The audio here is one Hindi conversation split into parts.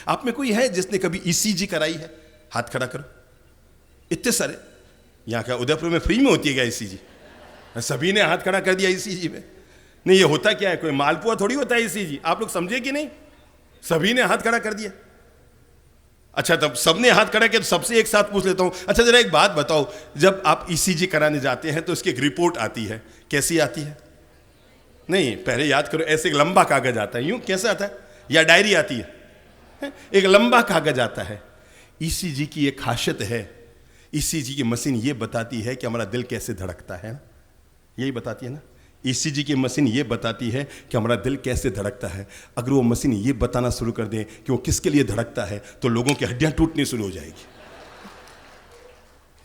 आप में कोई है जिसने कभी ईसीजी कराई है? हाथ खड़ा करो। इतने सारे। यहाँ क्या उदयपुर में फ्री में होती है क्या ईसीजी? सभी ने हाथ खड़ा कर दिया ईसीजी में। नहीं, ये होता क्या है? कोई मालपुआ थोड़ी होता है ईसीजी। आप लोग समझे कि नहीं? सभी ने हाथ खड़ा कर दिया। अच्छा, तब सबने हाथ खड़ा किया तो सबसे एक साथ पूछ लेता हूं, अच्छा जरा एक बात बताओ, जब आप ईसीजी कराने जाते हैं तो उसकी एक रिपोर्ट आती है, कैसी आती है? नहीं, पहले याद करो, ऐसे एक लंबा कागज आता है, यूं कैसे आता है? या डायरी आती है? एक लंबा कागज आता है। ईसीजी की एक खासियत है, ईसीजी की मशीन ये बताती है कि हमारा दिल कैसे धड़कता है ना? यही बताती है ना? ईसीजी की मशीन ये बताती है कि हमारा दिल कैसे धड़कता है। अगर वो मशीन ये बताना शुरू कर दे कि वो किसके लिए धड़कता है तो लोगों की हड्डियां टूटनी शुरू हो जाएगी।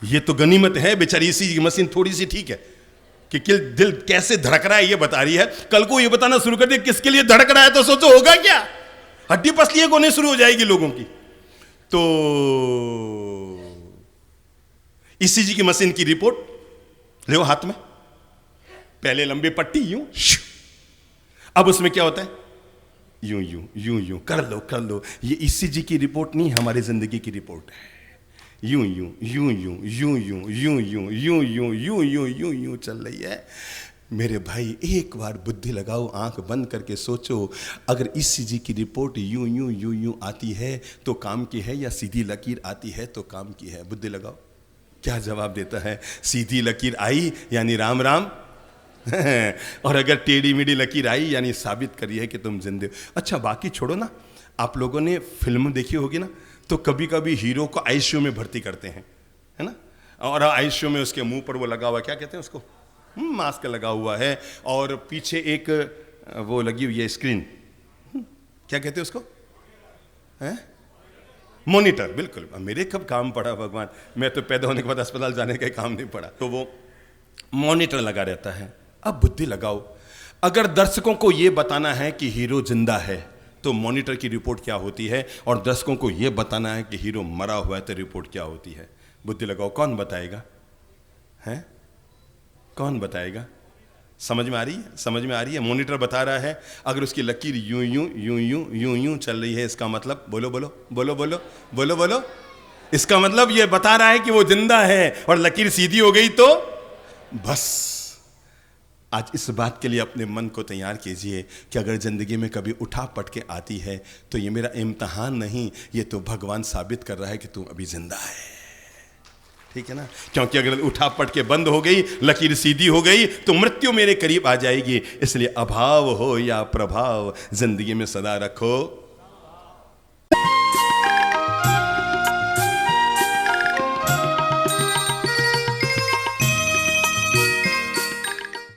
ये तो गनीमत है, बेचारी ईसीजी की मशीन थोड़ी सी ठीक है कि दिल कैसे धड़क रहा है ये बता रही है। कल को ये बताना शुरू कर दे किसके लिए धड़क रहा है तो सोचो होगा क्या? हड्डी पसलियां होने शुरू हो जाएगी लोगों की। तो ईसीजी की मशीन की रिपोर्ट ले हाथ में, पहले लंबी पट्टी यूं, अब उसमें क्या होता है? यूं यूं यूं यूं, कर लो। ये ईसीजी की रिपोर्ट नहीं, हमारी जिंदगी की रिपोर्ट है। यूं यूं यूं यूं यूं यूं यूं यूं यूं यूं यूं यूं यूं यूं चल रही है। मेरे भाई, एक बार बुद्धि लगाओ, आंख बंद करके सोचो, अगर ईसीजी की रिपोर्ट यूं यूं यूं यूं आती है तो काम की है, या सीधी लकीर आती है तो काम की है? बुद्धि लगाओ। क्या जवाब देता है? सीधी लकीर आई यानी राम राम और अगर टेढ़ी मेढ़ी लकीर आई यानी साबित करी है कि तुम जिंदे। अच्छा, बाकी छोड़ो ना, आप लोगों ने फिल्म देखी होगी ना, तो कभी कभी हीरो को आईसीयू में भर्ती करते हैं, है ना? और आईसीयू में उसके मुंह पर वो लगा हुआ, क्या कहते हैं उसको, मास्क लगा हुआ है, और पीछे एक वो लगी हुई है स्क्रीन, क्या कहते हैं उसको, है मॉनिटर। बिल्कुल, मेरे कब काम पड़ा भगवान, मैं तो पैदा होने के बाद अस्पताल जाने का काम नहीं पड़ा। तो वो मॉनिटर लगा रहता है। अब बुद्धि लगाओ, अगर दर्शकों को यह बताना है कि हीरो जिंदा है तो मॉनिटर की रिपोर्ट क्या होती है, और दर्शकों को यह बताना है कि हीरो मरा हुआ है तो रिपोर्ट क्या होती है? बुद्धि लगाओ, कौन बताएगा? हैं? कौन बताएगा? समझ में आ रही है? समझ में आ रही है? मॉनिटर बता रहा है, अगर उसकी लकीर यूं यूं यूं यूं यूं यूं चल रही है, इसका मतलब, बोलो बोलो बोलो बोलो बोलो बोलो, इसका मतलब यह बता रहा है कि वो जिंदा है। और लकीर सीधी हो गई तो बस। आज इस बात के लिए अपने मन को तैयार कीजिए कि अगर ज़िंदगी में कभी उठा पटके आती है तो ये मेरा इम्तहान नहीं, ये तो भगवान साबित कर रहा है कि तू अभी जिंदा है। ठीक है ना? क्योंकि अगर उठा पटके बंद हो गई, लकीर सीधी हो गई, तो मृत्यु मेरे करीब आ जाएगी। इसलिए अभाव हो या प्रभाव, जिंदगी में सदा रखो